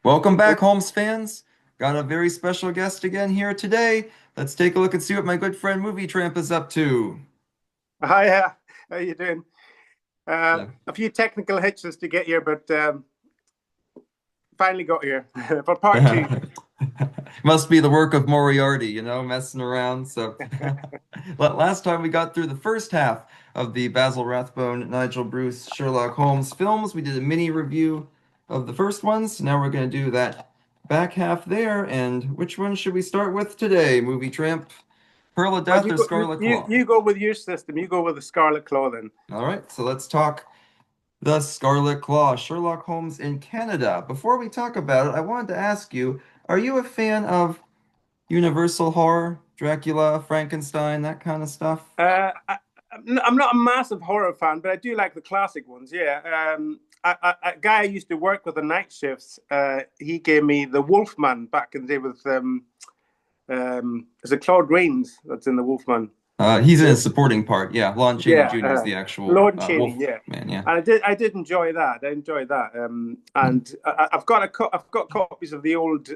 Welcome back, Holmes fans. Got a very special guest again here today. Let's take a look and see what my good friend Movie Tramp is up to. Hi, how you doing? Yeah. A few technical hitches to get here, but finally got here for part two. Must be the work of Moriarty, messing around. So, last time we got through the first half of the Basil Rathbone, Nigel Bruce, Sherlock Holmes films. We did a mini review of the first ones. Now we're going to do that back half there. And which one should we start with today? Movie Tramp, Pearl of Well, Death, you or go, Scarlet you Claw? you go with your system. You go with the Scarlet Claw then. All right, so let's talk The Scarlet Claw, Sherlock Holmes in Canada. Before we talk about it, I wanted to ask you, are you a fan of Universal horror, Dracula, Frankenstein, that kind of stuff? I'm not a massive horror fan, but I do like the classic ones. Yeah. A guy I used to work with the night shifts, he gave me the Wolfman back in the day with is it Claude Rains that's in the Wolfman? He's in a supporting part. Yeah, Lon Chaney Yeah, Jr. is the actual Lord Cheney, wolf yeah. man. Yeah. And I did enjoy that. I enjoyed that. And I've got copies of the old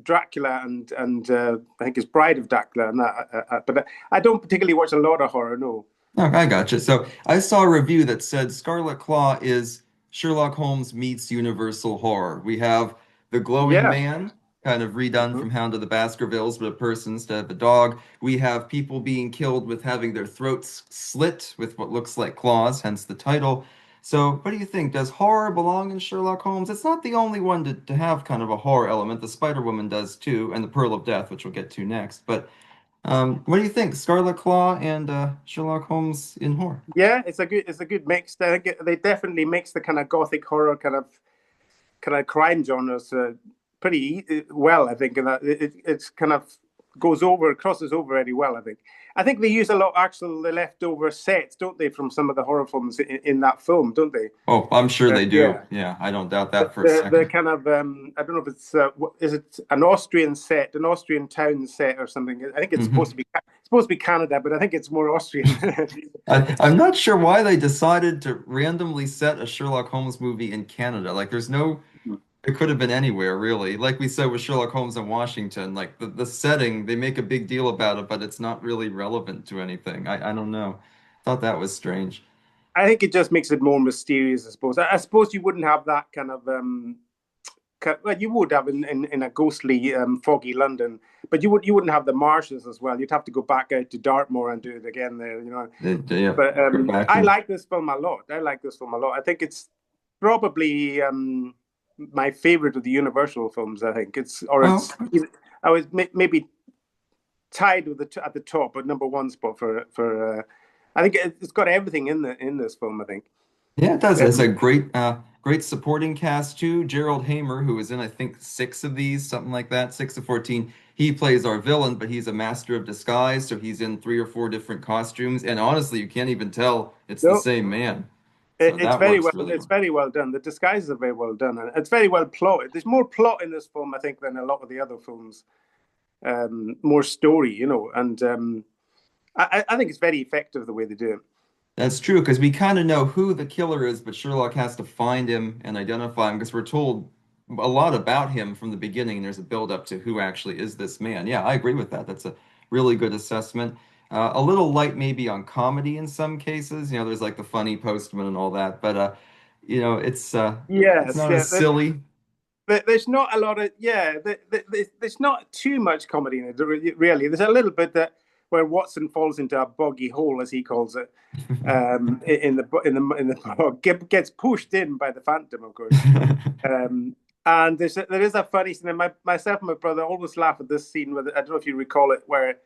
Dracula and I think it's Bride of Dracula and that. But I don't particularly watch a lot of horror. No. Oh, I gotcha. So I saw a review that said Scarlet Claw is Sherlock Holmes meets Universal horror. We have the glowing Yeah. man, kind of redone Mhm. from Hound of the Baskervilles, but a person instead of a dog. We have people being killed with having their throats slit with what looks like claws, hence the title. So, what do you think? Does horror belong in Sherlock Holmes? It's not the only one to have kind of a horror element. The Spider Woman does too, and the Pearl of Death, which we'll get to next. But what do you think? Scarlet Claw and Sherlock Holmes in horror. Yeah, it's a good mix. I think they definitely mix the kind of gothic horror kind of crime genres pretty well, I think, and that it's kind of crosses over very well. I think they use a lot actual the leftover sets, don't they, from some of the horror films in that film, don't they? Oh, I'm sure they do. Yeah, Yeah, I don't doubt that for a the second. kind of I don't know if it's is it an Austrian set, an Austrian town set or something. I think it's supposed Hmm. to be Canada, but I think it's more Austrian. I'm not sure why they decided to randomly set a Sherlock Holmes movie in Canada. Like, it could have been anywhere, really. Like we said with Sherlock Holmes in Washington, like the setting, they make a big deal about it, but it's not really relevant to anything. I don't know. Thought that was strange. I think it just makes it more mysterious. I suppose. I suppose you wouldn't have that kind of well, you would have in a ghostly, foggy London, but you wouldn't have the marshes as well. You'd have to go back out to Dartmoor and do it again there, you know. Yeah, But go back I and like this film a lot. I like this film a lot. I think it's probably my favorite of the Universal films. I think it's or oh, it's I was maybe tied with at the top, but number one spot for. I think it's got everything in this film. I think. yeah, it does. It's a Um, great supporting cast too. Gerald Hamer, who was in I think six of these, something like that, 6 of 14. He plays our villain, but he's a master of disguise, so he's in 3 or 4 different costumes. And honestly, you can't even tell it's the no, same man. So it's that very works well. really It's well. very well done. The disguises are very well done, and it's very well plotted. There's more plot in this film, I think, than a lot of the other films. More story, and I think it's very effective the way they do it. That's true, because we kind of know who the killer is, but Sherlock has to find him and identify him because we're told a lot about him from the beginning, and there's a build up to who actually is this man. Yeah, I agree with that. That's a really good assessment. A little light maybe on comedy in some cases. There's like the funny postman and all that, but it's Yes, not yeah. as silly. There's not a lot of there's not too much comedy in it. Really, there's a little bit that where Watson falls into a boggy hole, as he calls it, in the bog, gets pushed in by the Phantom, of course. And there is a funny scene. And myself and my brother always laugh at this scene. With I don't know if you recall it, where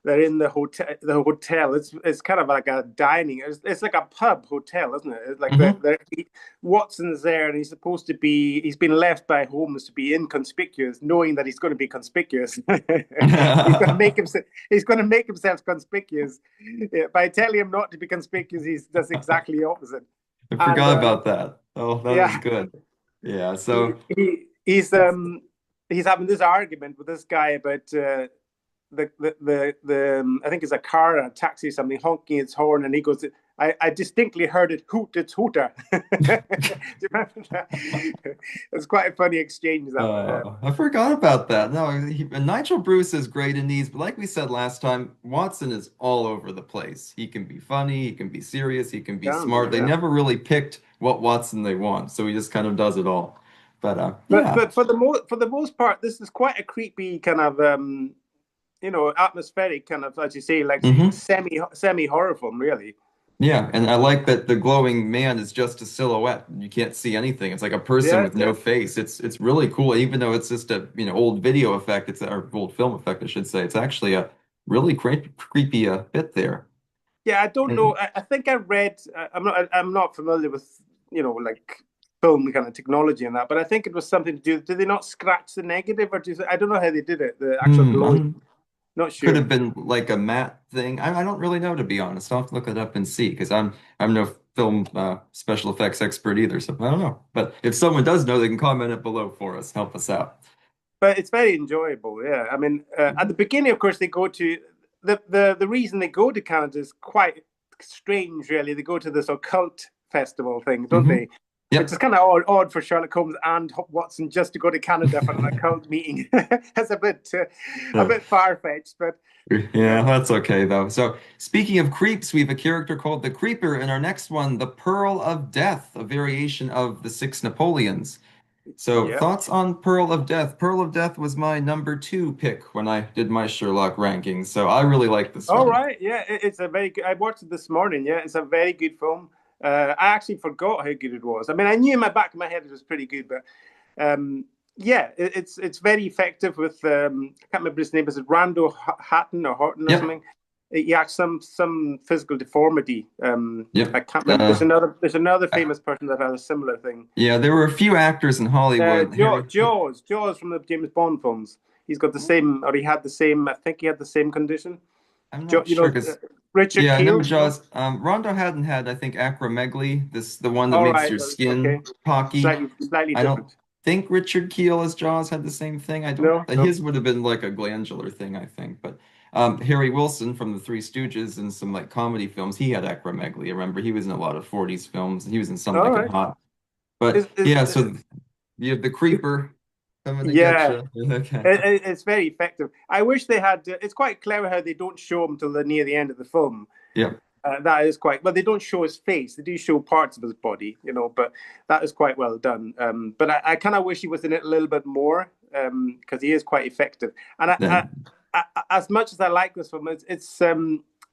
they're in the hotel. The hotel. It's kind of like a dining. It's like a pub hotel, isn't it? It's like Hmm. Watson's there, and he's supposed to be. He's been left by Holmes to be inconspicuous, knowing that he's going to be conspicuous. he's going to make himself. He's going to make himself conspicuous by telling him not to be conspicuous. He does exactly the opposite. I And forgot about that. Oh, that was yeah, good. Yeah, he, so he he's having this argument with this guy about I think it's a car or a taxi or something honking its horn, and he goes, I distinctly heard it hoot, it's hooter. Do you remember that? It's quite a funny exchange, that one. Yeah. I forgot about that. No, Nigel Bruce is great in these, but like we said last time, Watson is all over the place. He can be funny, he can be serious, he can be Can be, smart. They yeah. never really picked what Watson they want, so he just kind of does it all. But yeah. But for the most part, this is quite a creepy kind of atmospheric kind of, as you say, like Hmm. semi horror film, really. Yeah, and I like that the glowing man is just a silhouette. You can't see anything. It's like a person Yeah, with yeah. no face. It's really cool, even though it's just a old video effect. It's or old film effect, I should say. It's actually a really creepy bit there. Yeah, I don't know. And I think I read. I'm not familiar with like film kind of technology and that, but I think it was something to do. Did they not scratch the negative, or I don't know how they did it. The actual glowing. I'm Not could sure. have been like a matte thing. I don't really know to be honest. I'll have to look it up and see because I'm no film special effects expert either, so I don't know. But if someone does know, they can comment it below for us. Help us out. But it's very enjoyable. Yeah, I mean, at the beginning, of course, they go to the reason they go to Canada is quite strange. Really, they go to this occult festival thing, don't Hmm. they? Which is Yep. kind of odd for Sherlock Holmes and Watson just to go to Canada for an occult meeting. It's a bit far fetched, but Yeah, that's okay though. So, speaking of creeps, we have a character called the Creeper in our next one, the Pearl of Death, a variation of the Six Napoleons. So, yeah. thoughts on Pearl of Death? Pearl of Death was my number two pick when I did my Sherlock rankings, so I really like this All one. right, yeah, it's a very good. I watched it this morning. Yeah, it's a very good film. I actually forgot how good it was. I mean, I knew in my back of my head it was pretty good, but yeah, it's very effective. With I can't remember his name. Is it Rando Hatton or Horton or Yep, something? He acts some physical deformity. I yep. can't remember. There's another famous person that had a similar thing. Yeah, there were a few actors in Hollywood. Harry. Jaws from the James Bond films. He's got the same, or he had the same. I think he had the same condition. I'm Jo, not sure because Richard yeah, I know Keel. Jaws. Rondo hadn't had, I think, acromegaly. This the one that All makes right, your okay, skin pocky. slightly I don't different. think Richard Keel as Jaws had the same thing. I don't. No, no. His would have been like a glandular thing, I think. But Harry Wilson from the Three Stooges and some like comedy films, he had acromegaly. I remember he was in a lot of 40s films. He was in Some All Like It right. Hot. But Is yeah, so you have the creeper coming to get yeah, you. Okay. it's very effective. I wish they had. It's quite clever how they don't show him till near the end of the film. Yeah. That is quite well. They don't show his face. They do show parts of his body, but that is quite well done. But I kind of wish he was in it a little bit more because he is quite effective. And Then as much as I like this film,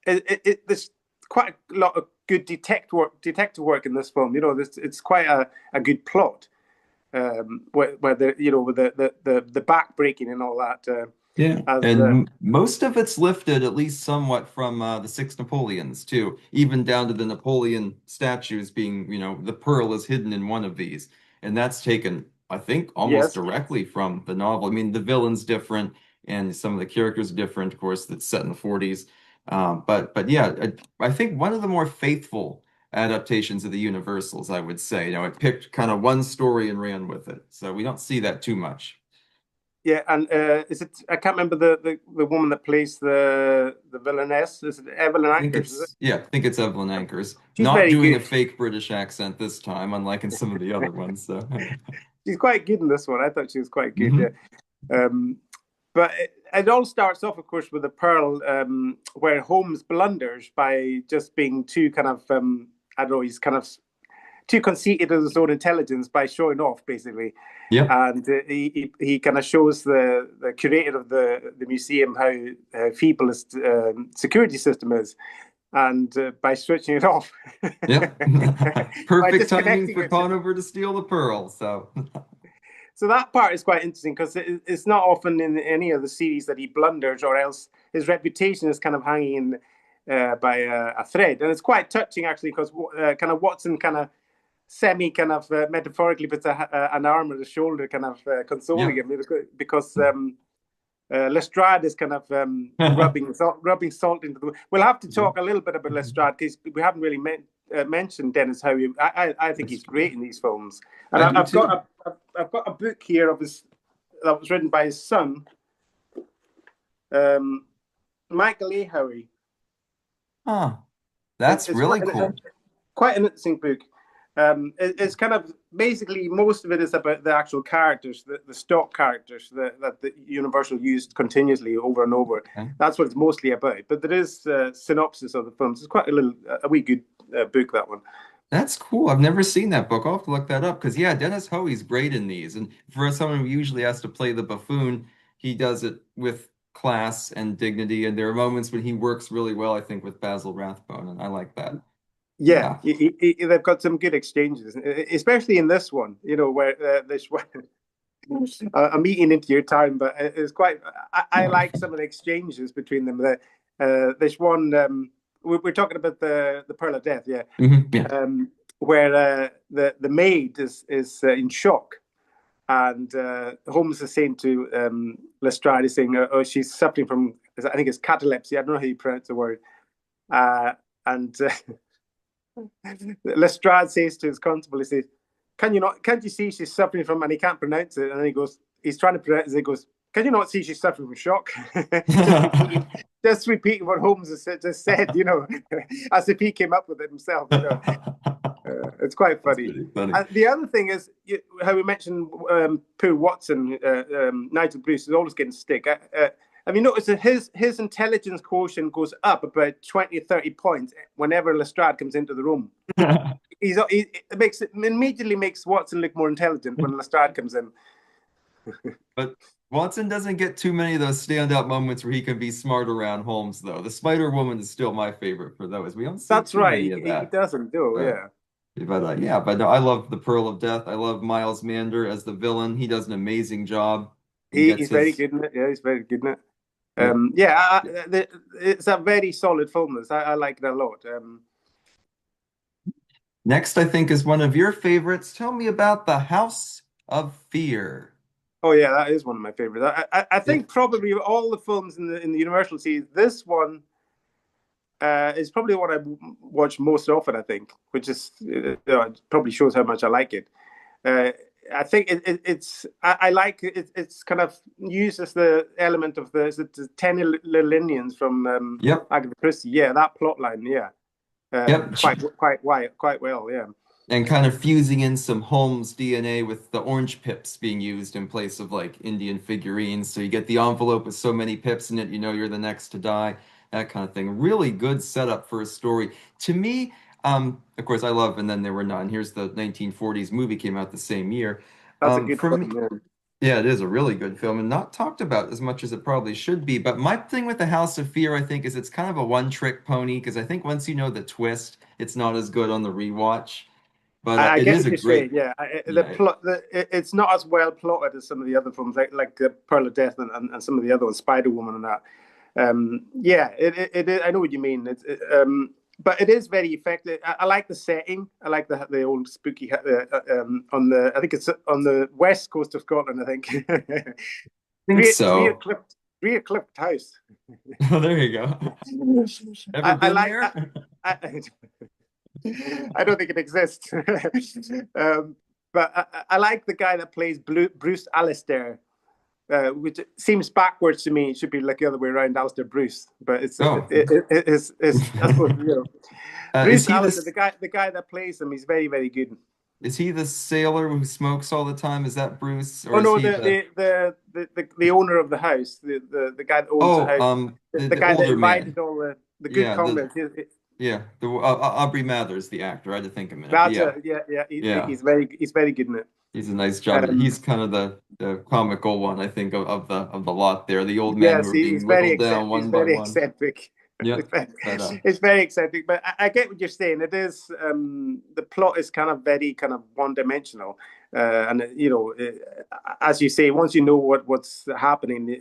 there's quite a lot of good detective work in this film. It's quite a good plot. Where with the back breaking and all that. yeah, As and most of it's lifted at least somewhat from the Six Napoleons too, even down to the Napoleon statues being, the pearl is hidden in one of these, and that's taken, I think, almost Yes, directly from the novel. I mean, the villain's different, and some of the characters are different. Of course, that's set in the 40s, but yeah, I think one of the more faithful adaptations of the Universals, I would say. It picked kind of one story and ran with it, so we don't see that too much. yeah, and is it? I can't remember the woman that plays the villainess. Is it Evelyn I think Ankers? Is it? it's yeah, I think it's Evelyn Anchors. She's Not very doing a good. fake British accent this time, unlike in some of the other ones. So, She's quite good in this one. I thought she was quite good. Yeah. hmm. But it all starts off, of course, with a pearl where Holmes blunders by just being too kind of I don't know. He's kind of too conceited of his own intelligence by showing off, basically. Yep. And he kind of shows the curator of the museum how feeble his security system is, and by switching it off, Yep. by Perfect timing disconnecting for it. Conover to steal the pearl. So, So that part is quite interesting because it's not often in any of the series that he blunders, or else his reputation is kind of hanging by a thread, and it's quite touching actually because kind of Watson kind of semi kind of metaphorically puts an arm on his shoulder, kind of consoling yep. him because Lestrade is kind of rubbing salt into the. We'll have to talk a little bit about Lestrade because we haven't really mentioned Dennis Howe. I think That's he's true. great in these films, and I do too. I've got a book here of his that was written by his son, um, Michael A. Howe. Huh. That's It's really cool. quite an interesting book. It's kind of basically most of it is about the actual characters, the stock characters that the Universal used continuously over and over. Okay. That's what it's mostly about. But there is synopsis of the films. It's quite a wee good book, that one. That's cool. I've never seen that book. I'll have to look that up because yeah, Dennis Hoey's great in these. And for someone who usually has to play the buffoon, he does it with class and dignity. And there are moments when he works really well, I think, with Basil Rathbone, and I like that. Yeah, Yeah. they've got some good exchanges, especially in this one. You know, where this one. I'm eating into your time, but it's quite. I No. like some of the exchanges between them. This one, we're talking about the Pearl of Death, yeah, Yeah. where the maid is in shock, and Holmes is saying to Lestrade, is saying, "Oh, she's suffering from, I think it's catalepsy. I don't know how you pronounce the word." And Lestrade says to his constable, he says, "Can you not? Can't you see she's suffering from?" And he can't pronounce it. And he goes, he's trying to pronounce it. He goes, "Can you not see she's suffering from shock?" just repeating what Holmes has just said, as if he came up with it himself. It's quite That's funny. pretty funny. And the other thing is how we mentioned poor Watson, Nigel Bruce is always getting stick. Have you noticed that his intelligence quotient goes up about 20 or 30 points whenever Lestrade comes into the room? It immediately makes Watson look more intelligent when Lestrade comes in. But Watson doesn't get too many of those standout moments where he can be smart around Holmes, though. The Spider Woman is still my favorite for those. We don't see That's too right. many of He that. doesn't do, But yeah. yeah, but no, I love the Pearl of Death. I love Miles Mander as the villain. He does an amazing job and gets He's very his good in it. Yeah, he's very good in it. yeah. It's a very solid film. I like it a lot. Next, I think is one of your favorites. Tell me about The House of Fear. Oh yeah, that is one of my favorites. I It, think probably of all the films in the Universal series, this one is probably what I watch most often. I think, which is it probably shows how much I like it. Uh, I think I like it. It's kind of uses the element of the 10 little Indians from yep, Agatha Christie. Yeah, that plot line. Yeah, yep. quite well. Yeah, And kind of fusing in some Holmes DNA with the orange pips being used in place of like Indian figurines. So you get the envelope with so many pips in it, you know you're the next to die, that kind of thing. Really good setup for a story. To me, of course, I love And Then There Were None. Here's the 1940s movie came out the same year. that's a good For me, film. Yeah. yeah, it is a really good film and not talked about as much as it probably should be. But my thing with The House of Fear, I think, is it's kind of a one-trick pony because I think once you know the twist, it's not as good on the rewatch. But I it get is what a you're saying. great, Yeah, the yeah, plot, it's not as well plotted as some of the other films, like Pearl of Death and some of the other ones, Spider Woman and that. Yeah, I know what you mean. But it is very effective. I like the setting. I like the old spooky on the. I think it's on the west coast of Scotland. I think think so. Rear Clift House. Oh, there you go. Ever I been like. there? I, I don't think it exists. But I like the guy that plays Bruce Allister, which seems backwards to me. It should be like the other way around, Alistair Bruce. But Oh, it's I suppose is Bruce he Allister, this? the guy that plays him, he's very very good. Is he the sailor who smokes all the time? Is that Bruce, or Oh is no, he the? the owner of the house, the guy that owns the Oh, house, the the guy that older invited man. all the good Yeah, comrades. the Aubrey Mathers, the actor. I had to think a minute, but That's yeah, yeah. yeah, He's very good in it. he's a nice job. Um, He's kind of the comical one, I think, of the lot there. The old men who Yes, are being he's very whittled down eccentric. He's one by very one. eccentric. Yep. But It's very eccentric, but I get what you're saying. It is the plot is kind of very kind of one dimensional, and as you say, once you know what's happening,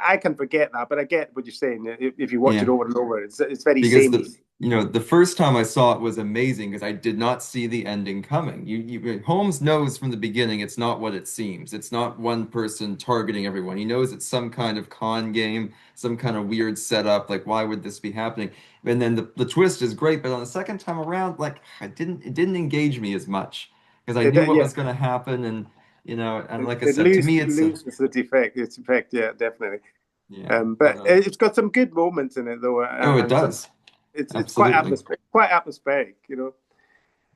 I can forget that, but I get what you're saying. If you watch it yeah. over and over, it's very Because samey. the first time I saw it was amazing because I did not see the ending coming. Holmes knows from the beginning it's not what it seems. It's not one person targeting everyone. He knows it's some kind of con game, some kind of weird setup. Like, why would this be happening? And then the twist is great, but on the second time around, like it didn't engage me as much because I knew what Yeah, was going to happen, and and like I it said, to me, it's a loses its effect. Its effect, yeah, definitely. yeah, but But it's got some good moments in it though, oh, it and some does. It's Absolutely. quite atmospheric, you know.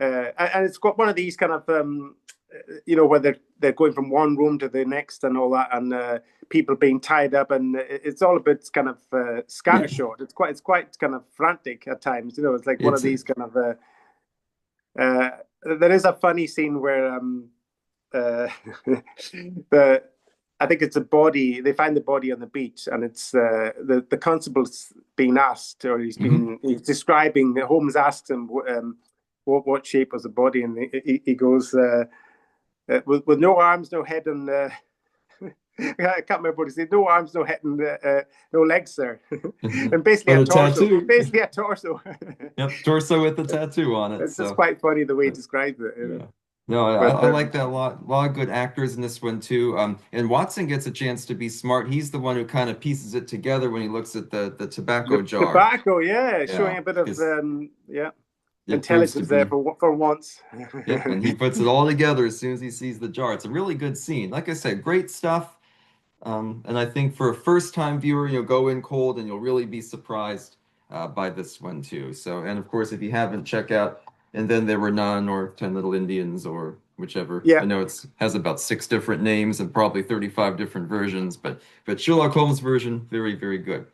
And it's got one of these kind of where they're going from one room to the next and all that, and people being tied up, and it's all a bit kind of Yeah. scattershot. It's quite kind of frantic at times, you know. It's like one of It's these kind of uh, there is a funny scene where the I think it's a body. They find the body on the beach, and it's the constable's being asked, or mhm. he's describing. Holmes asks him what shape was the body, and he goes with no arms, no head, and I can't remember what he said. No arms, no head, and no legs, sir, and basically But a a torso. tattoo. Basically a torso. Yep, torso with the tattoo on it. It's just So, quite funny the way he but, describes it, you know. yeah. No, I But like that a lot. A lot of good actors in this one too. And Watson gets a chance to be smart. He's the one who kind of pieces it together when he looks at the tobacco the jar. tobacco, yeah, showing Yeah, a bit of because it proves to intelligence there be. for once. Yep, and he puts it all together as soon as he sees the jar. It's a really good scene. Like I said, great stuff. And I think for a first-time viewer, you'll go in cold and you'll really be surprised by this one too. So, and of course, if you haven't, check out And Then There Were None or Ten Little Indians or whichever. I Yeah, know it's has about six different names and probably 35 different versions, but Sherlock Holmes version, very, very good.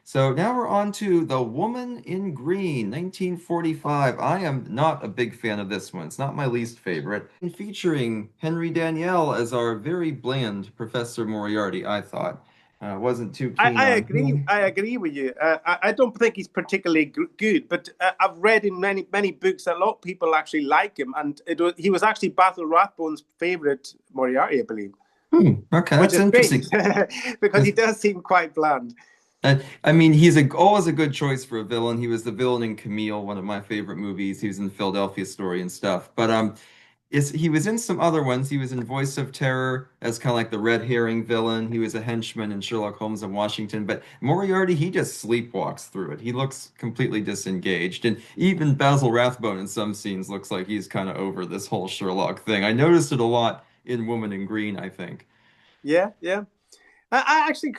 So now we're on to The Woman in Green, 1945. I am not a big fan of this one. It's not my least favorite. Featuring Henry Daniell as our very bland Professor Moriarty, I thought. Wasn't too keen I on agree. him. I agree with you. I don't think he's particularly good, but I've read in many books that a lot of people actually like him, and he was actually Basil Rathbone's favorite Moriarty, I believe, Okay, which that's is strange interesting. because he does seem quite bland. I mean, he's always a good choice for a villain. He was the villain in Camille, one of my favorite movies. He was in Philadelphia Story and stuff. But he was in some other ones. He was in Voice of Terror as kind of like the red herring villain. He was a henchman in Sherlock Holmes in Washington. But Moriarty, he just sleepwalks through it. He looks completely disengaged. And even Basil Rathbone in some scenes looks like he's kind of over this whole Sherlock thing. I noticed it a lot in Woman in Green, I think. Yeah, yeah. I actually,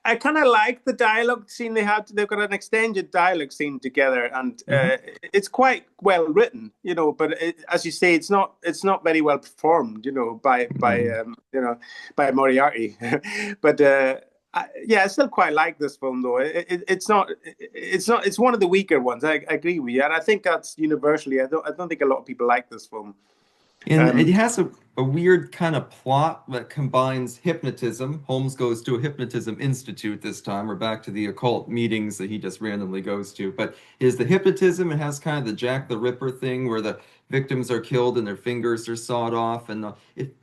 I kind of like the dialogue scene they had. They've got an extended dialogue scene together, and Hmm. it's quite well written, you know. But as you say, it's not very well performed, you know, by Moriarty. But yeah, I still quite like this film, though. It's one of the weaker ones. I agree with you, and I think that's universally. I don't think a lot of people like this film. And it Um, has a weird kind of plot that combines hypnotism. Holmes goes to a hypnotism institute this time. We're back to the occult meetings that he just randomly goes to. But is the hypnotism, it has kind of the Jack the Ripper thing where the victims are killed and their fingers are sawed off. And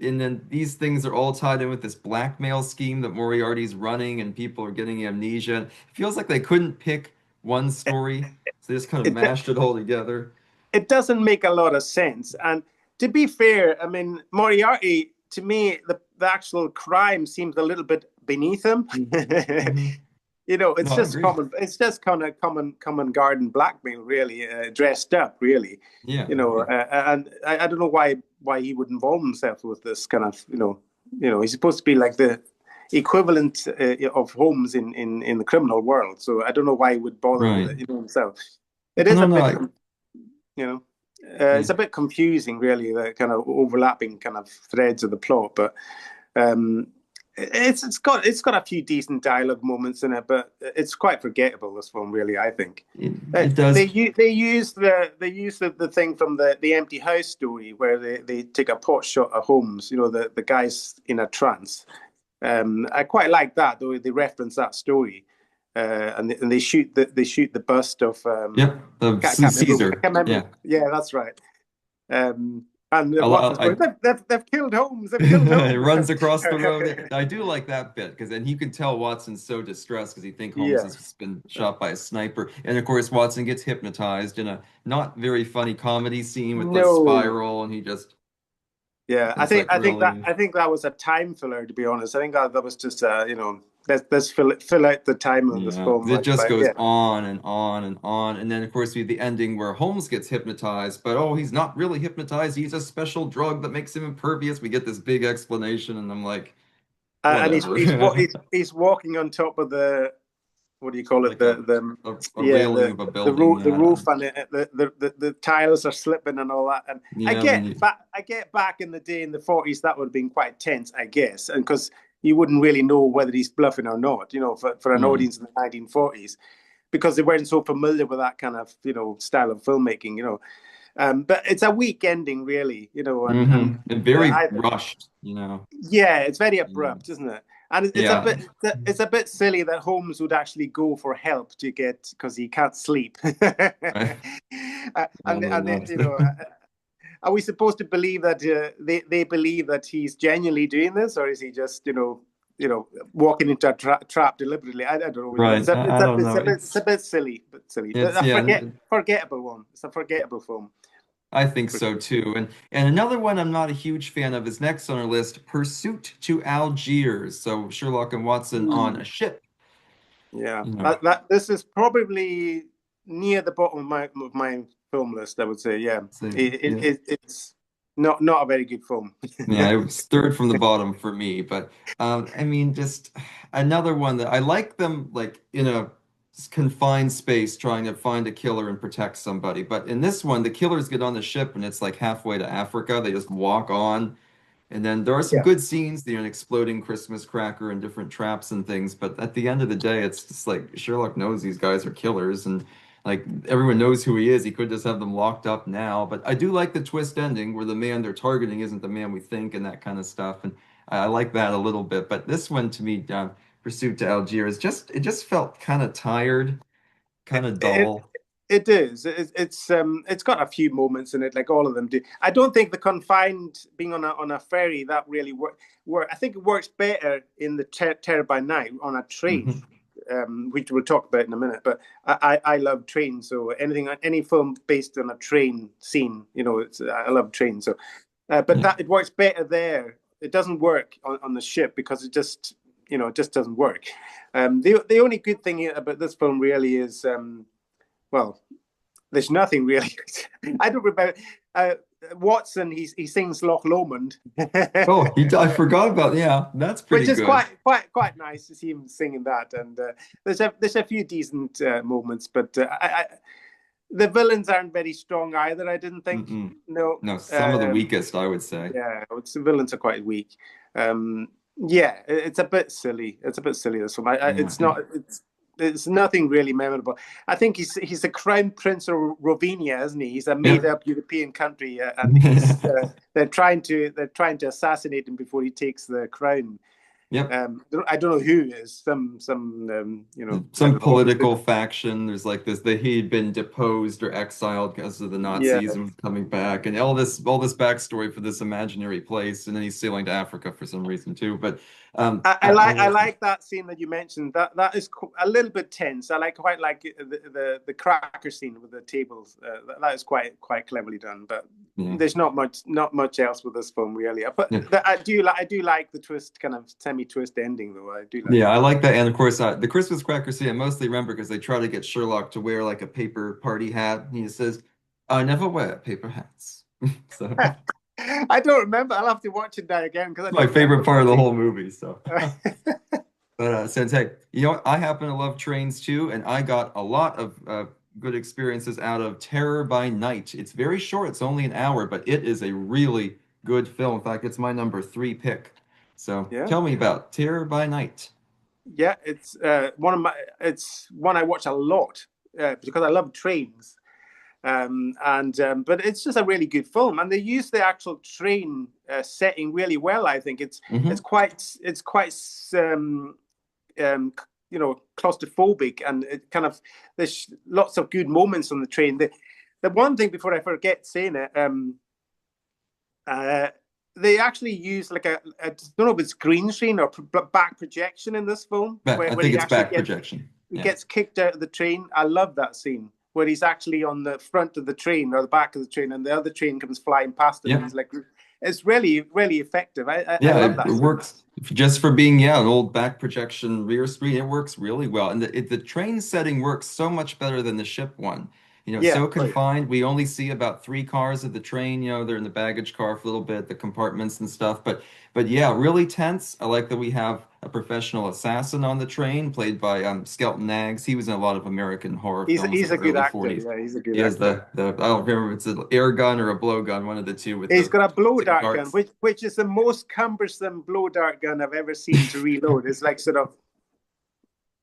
then these things are all tied in with this blackmail scheme that Moriarty's running and people are getting amnesia. It feels like they couldn't pick one story, so they just kind of it mashed it all together. it doesn't make a lot of sense. And to be fair, I mean, Moriarty, to me, the actual crime seems a little bit beneath him. Hmm. You know, No, I agree. it's just kind of common garden blackmail, really, dressed up, really. Yeah, You know, yeah. and I don't know why he would involve himself with this kind of, he's supposed to be like the equivalent of Holmes in the criminal world. So I don't know why he would bother with Right. it, himself. It I is a don't know. bit, you know, Yeah. it's a bit confusing, really, the kind of overlapping kind of threads of the plot. But um, it's got a few decent dialogue moments in it, but it's quite forgettable. This film, really, I think. It does. They use the thing from the empty house story where they take a pot shot at Holmes. You know, the guy's in a trance. I quite like that, though they reference that story, and they shoot the bust of Yep. The can't remember. I Caesar. can't remember. Yeah. Yeah, that's right. And Watson's I going, they've killed Holmes. They've killed it Holmes. runs across the road. I do like that bit because then you can tell Watson's so distressed because he thinks Holmes Yeah. has been shot by a sniper. And of course, Watson gets hypnotized in a not very funny comedy scene with the No. spiral, and he just Yeah, I it's think like I think that really. I think that was a time filler. To be honest, I think that was just let's fill out the time of this Yeah, film. it just But goes yeah, on and on and on. And then, of course, we have the ending where Holmes gets hypnotized, but oh, he's not really hypnotized. He's a special drug that makes him impervious. We get this big explanation, and I'm like, and he's whatever. he's walking on top of what do you call it? like a yeah, railing of a the building. roof, the Yeah, roof, and the tiles are slipping and all that. And yeah. When you I get back in the day in the 40s, that would have been quite tense, I guess, and because you wouldn't really know whether he's bluffing or not, for an mhm. audience in the 1940s, because they weren't so familiar with that kind of style of filmmaking. But it's a weak ending, really, And very I rushed. yeah, it's very Yeah. abrupt, isn't it? And Yeah. it's a bit silly that Holmes would actually go for help to get because he can't sleep. Right. Are we supposed to believe that they believe that he's genuinely doing this, or is he just walking into a trap deliberately? I don't know. Right. I don't know. It's a bit silly, but It's yeah. forgettable one. It's a forgettable film. I think so too. And another one I'm not a huge fan of is next on our list, Pursuit to Algiers. So Sherlock and Watson on a ship. Yeah, You know, that this is probably near the bottom of my film list. I would say, yeah, so, yeah. it's not a very good film. Yeah, it was third from the bottom for me, but I mean, just another one that I like them like in a confined space trying to find a killer and protect somebody. But in this one, the killers get on the ship and it's like halfway to Africa. They just walk on. And then there are some Yeah, good scenes, an exploding Christmas cracker and different traps and things. But at the end of the day, it's just like Sherlock knows these guys are killers and like everyone knows who he is. He could just have them locked up now. But I do like the twist ending where the man they're targeting isn't the man we think and that kind of stuff. And I like that a little bit. But this one to me, Pursuit to Algiers, it just felt kind of tired, kind of it, dull. it is. It's got a few moments in it, like all of them do. I don't think the confined being on a ferry that really work. I think it works better in the Terror by Night on a train, Hmm. which we'll talk about in a minute. But I love trains, so any film based on a train scene, I love trains. So, but Yeah. that it works better there. It doesn't work on the ship because it just doesn't work. The only good thing about this film really is well, there's nothing really. I don't remember. Watson, he sings Loch Lomond, Oh, I forgot about, yeah, that's which pretty is good. quite nice to see him singing that. And there's a few decent moments, but the villains aren't very strong either. I didn't think. Mm-mm. No, No, some of the um, weakest, I would say. yeah, the villains are quite weak. Yeah, it's a bit silly. It's a bit silly. This one. Yeah. It's not. It's nothing really memorable. I think he's the Crown Prince of Rovenia, isn't he? He's a Yep. made-up European country, and he's they're trying to assassinate him before he takes the crown. Yep. I don't know who is I Some don't know. political faction. There's like this that he had been deposed or exiled because of the Yeah, Nazis and was coming back, and all this backstory for this imaginary place, and then he's sailing to Africa for some reason too. But I like that scene that you mentioned. That is a little bit tense. Quite like the cracker scene with the tables. That is quite cleverly done. But yeah, there's not much else with this film really. But yeah. I do like the twist, kind of semi-twist ending though. I do like Yeah, that. I like that. And of course, the Christmas cracker scene I mostly remember because they try to get Sherlock to wear like a paper party hat. And he says, I never wear paper hats. So I don't remember. I'll have to watch it now again because I my don't remember favorite part of the watching. whole movie. So, but since hey, I happen to love trains too, and I got a lot of good experiences out of Terror by Night. It's very short; it's only an hour, but it is a really good film. In fact, it's my number three pick. So, Yeah. tell me about Terror by Night. Yeah, it's one I watch a lot because I love trains. And But it's just a really good film, and they use the actual train setting really well. I think it's Hmm. it's quite it's quite um, claustrophobic, and it kind of there's lots of good moments on the train. The one thing before I forget saying it, uh, they actually use like I don't know if it's green screen or back projection in this film, Back, where, I where think he it's actually back gets projection. he Yeah. gets kicked out of the train. I love that scene where he's actually on the front of the train or the back of the train, and the other train comes flying past him, and Yep. he's like, it's really, really effective. I Yeah, love it that scene. works just for being, yeah, an old back projection rear screen. It works really well. And the train setting works so much better than the ship one. Yeah, so right. confined. We only see about three cars of the train. They're in the baggage car for a little bit, the compartments and stuff. But yeah, really tense. I like that we have a professional assassin on the train, played by Skelton Nags. He was in a lot of American horror films of He's the a good early actor. 40s. Yeah, he's a good He has actor. the I don't remember if it's an air gun or a blow gun, one of the two with He's the got a blow two dart gun, darts. which is the most cumbersome blow dart gun I've ever seen to reload. It's like sort of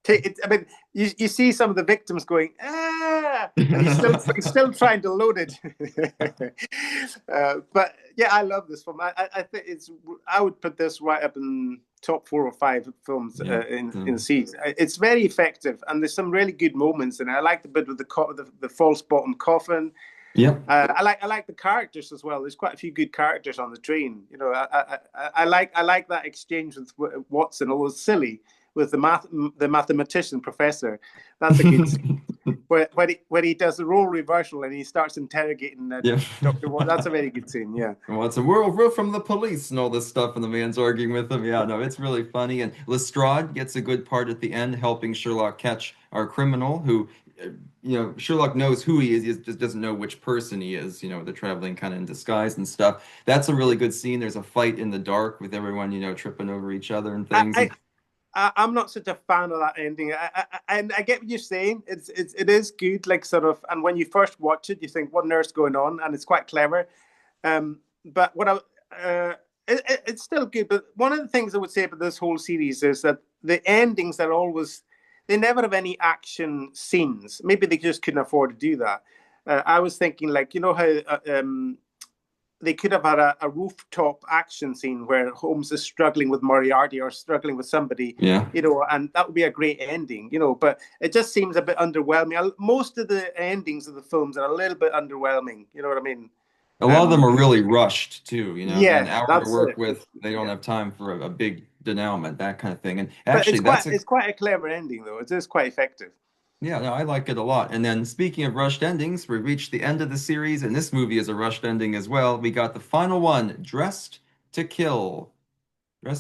I mean, you see some of the victims going and he's still trying to load it. But yeah, I love this film. I think I would put this right up in top 4 or 5 films Yeah. in series. It's very effective, and there's some really good moments in it. I like the bit with the false bottom coffin. Yep. I like the characters as well. There's quite a few good characters on the train. I like that exchange with Watson, although it's silly, with the mathematician professor. That's a good scene. Where he does the role reversal and he starts interrogating Yeah. Doctor Watson. That's a very good scene. Yeah. And Watson, we're from the police and all this stuff, and the man's arguing with him. Yeah, no, it's really funny. And Lestrade gets a good part at the end, helping Sherlock catch our criminal, who, Sherlock knows who he is. He just doesn't know which person he is. They're traveling kind of in disguise and stuff. That's a really good scene. There's a fight in the dark with everyone, tripping over each other and things. I, I'm not such a fan of that ending. And I get what you're saying. It is good, like sort of. And when you first watch it, you think, "What on earth's going on?" And it's quite clever. But it's still good. But one of the things I would say about this whole series is that the endings are always they never have any action scenes. Maybe they just couldn't afford to do that. I was thinking, like, how they could have had a rooftop action scene where Holmes is struggling with Moriarty or struggling with somebody, Yeah. and that would be a great ending, But it just seems a bit underwhelming. Most of the endings of the films are a little bit underwhelming. You know what I mean? A lot of them are really rushed too, an Yeah, hour to that's work it. with. They don't Yeah, have time for a big denouement, that kind of thing. And but actually, that's a it's quite a clever ending though. It is quite effective. Yeah, no, I like it a lot. And then speaking of rushed endings, we reached the end of the series, and this movie is a rushed ending as well. We got the final one, Dressed to Kill.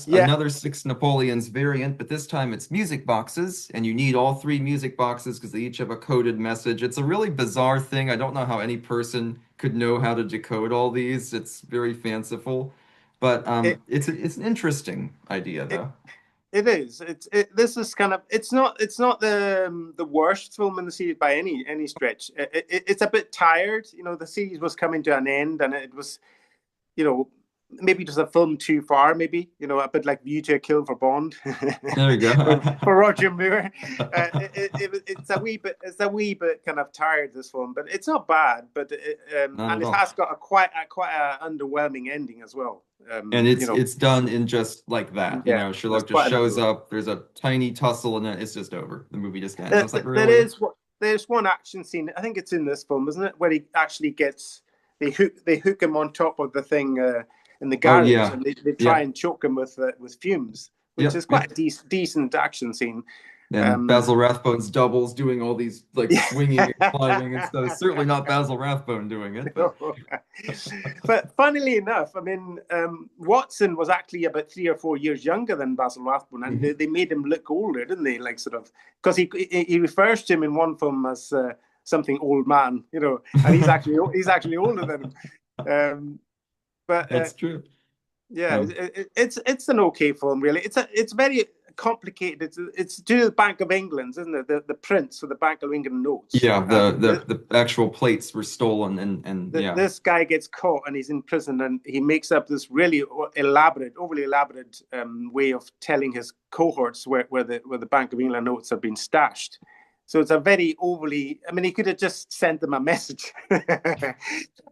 Yeah, Another Six Napoleons variant, but this time it's music boxes, and you need all three music boxes because they each have a coded message. It's a really bizarre thing. I don't know how any person could know how to decode all these. It's very fanciful, but it, it's an interesting idea, it though. It is. This is kind of. It's not the worst film in the series by any stretch. It's a bit tired. The series was coming to an end, and it was you know maybe just a film too far. Maybe a bit like View to a Kill for Bond There we go. for Roger Moore. It's a wee bit kind of tired, this film, but it's not bad. But Not and at it all. has got a quite a underwhelming ending as well. And it's done in just like that. Yeah, that's Sherlock just quite shows underwhelming. up, there's a tiny tussle, and then it's just over. The movie just ends. I was like, There really? is there's one action scene. I think it's in this film, isn't it, where he actually gets they hook him on top of the thing in the Oh garage, yeah. and they try Yep. and choke him with fumes, which Yep. is quite Yep. a decent action scene. And Um, Basil Rathbone's doubles doing all these like swinging and climbing and stuff. It's certainly not Basil Rathbone doing it, but but funnily enough, I mean, Watson was actually about 3 or 4 years younger than Basil Rathbone, and Mhm. they made him look older, didn't they? Like sort of because he refers to him in one film as something old man, and he's actually older than him. Um, but That's true. yeah, Um, it's an okay film, really. It's very complicated. It's to do with the Bank of England, isn't it? The prints for the Bank of England notes, yeah, and the actual plates were stolen and yeah. this guy gets caught and he's in prison, and he makes up this really overly elaborate way of telling his cohorts where the Bank of England notes have been stashed. So it's a very overly. I mean, he could have just sent them a message.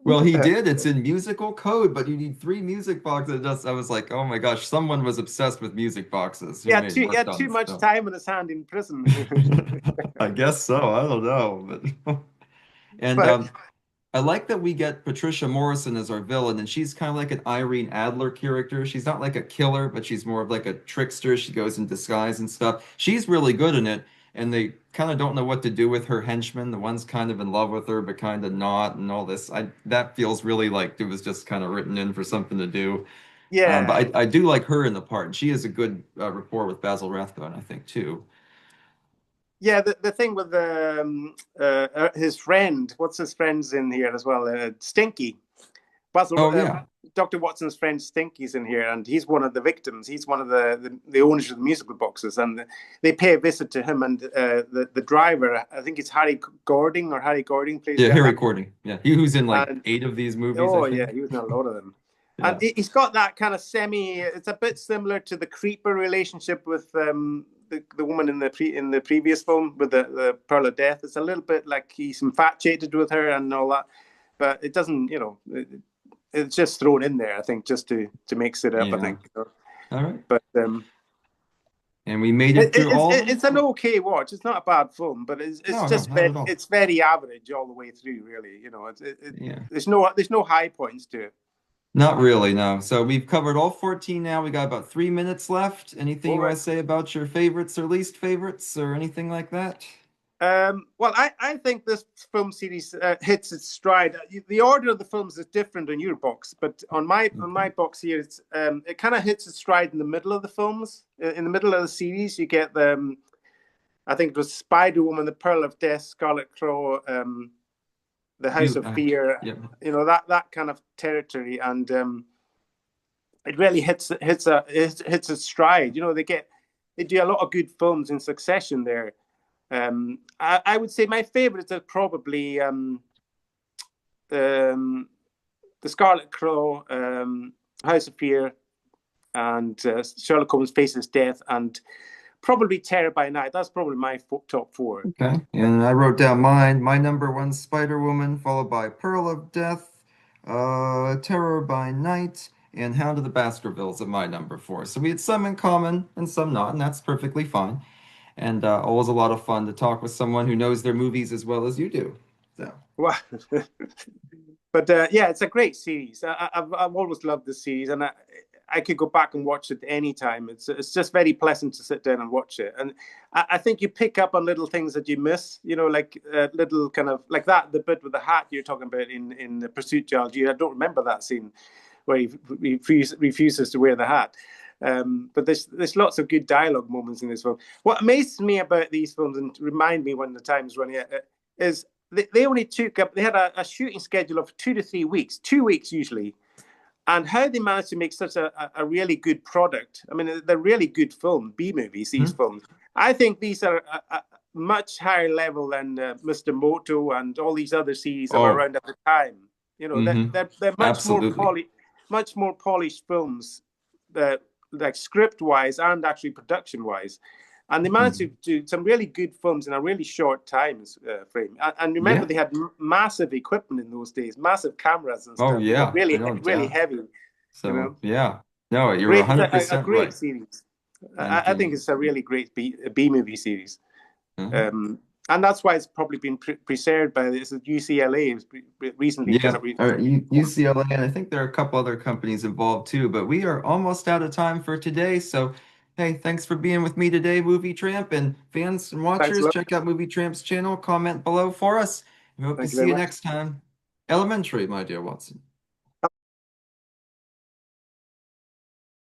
Well, he did. It's in musical code, but you need three music boxes. I was like, oh my gosh, someone was obsessed with music boxes who made He worked had on too much stuff. time in his hand in prison. I guess so. I don't know, but and But I like that we get Patricia Morrison as our villain, and she's kind of like an Irene Adler character. She's not like a killer, but she's more of like a trickster. She goes in disguise and stuff. She's really good in it, and they kind of don't know what to do with her henchmen. The one's kind of in love with her, but kind of not, and all this. That feels really like it was just kind of written in for something to do. yeah, But I do like her in the part, and she has a good rapport with Basil Rathbone, I think, too. Yeah, the thing with his friend, what's his friend's in here as well? Stinky. Basil, Oh yeah. Dr. Watson's friend Stinky's in here, and he's one of the victims. He's one of the owners of the musical boxes, and they pay a visit to him. And the driver, I think it's Harry Gording plays Yeah, the Harry actor. Courtney. Yeah. He who's in like And 8 of these movies, I oh yeah, think. he was in a lot of them. And Yeah. he's got that kind of semi. It's a bit similar to the creeper relationship with the woman in the previous film with the Pearl of Death. It's a little bit like he's infatuated with her and all that, but it doesn't. It's just thrown in there, I think, just to mix it up. I Yeah. think, All right. but And we made it through all of them? it's an okay watch. It's not a bad film, but it's No, no, just not at all. it's very average all the way through. Really, Yeah. there's no high points to it. Not really, no. So we've covered all 14 now. We got about 3 minutes left. Anything All you want right. to say about your favorites or least favorites or anything like that? Well, I think this film series hits its stride. The order of the films is different on your box, but on Okay. my box here, it kind of hits its stride in the middle of the films. In the middle of the series, you get I think it was Spider Woman, The Pearl of Death, Scarlet Claw, The House You, of Fear. yeah. That kind of territory, and it really hits its stride. They do a lot of good films in succession there. I would say my favorites are probably um, the Scarlet Claw, House of Fear, and Sherlock Holmes Faces Death, and probably Terror by Night. That's probably my top four. Okay. And I wrote down mine. My number one, Spider-Woman, followed by Pearl of Death, Terror by Night, and Hound of the Baskervilles at my number four. So we had some in common and some not, and that's perfectly fine. And always a lot of fun to talk with someone who knows their movies as well as you do. So, Well, but yeah, it's a great series. I've always loved this series, and I could go back and watch it anytime. It's just very pleasant to sit down and watch it, and I think you pick up on little things that you miss. Like little kind of like the bit with the hat you're talking about in the Pursuit to Algiers. I don't remember that scene where he refuses to wear the hat. But there's lots of good dialogue moments in this film. What amazes me about these films and remind me when the time's running out is they only took up. They had a shooting schedule of 2 to 3 weeks, 2 weeks usually, and how they managed to make such a really good product. I mean, they're really good B movies. These hmm? films, I think, these are a much higher level than Mr. Moto and all these other series that were Oh, around at the time. hmm. They're Absolutely. much more polished films, like script wise and actually production wise. And they managed to Mhm. do some really good films in a really short time frame. And remember, Yeah. they had massive equipment in those days, massive cameras and Oh, stuff. yeah. I Really, don't really doubt. heavy. You So, know, yeah. No, you're great. It's a 100% great right. series. And I think it's a really great B movie series. uh-huh. Um, and that's why it's probably been preserved by this UCLA. It's recently kind Yeah, of or UCLA, and I think there are a couple other companies involved too, but we are almost out of time for today. So, hey, thanks for being with me today, Movie Tramp, and fans and Thanks a watchers, lot. check out Movie Tramp's channel, comment below for us. We hope to Thank you see very you much. next time. Elementary, my dear Watson.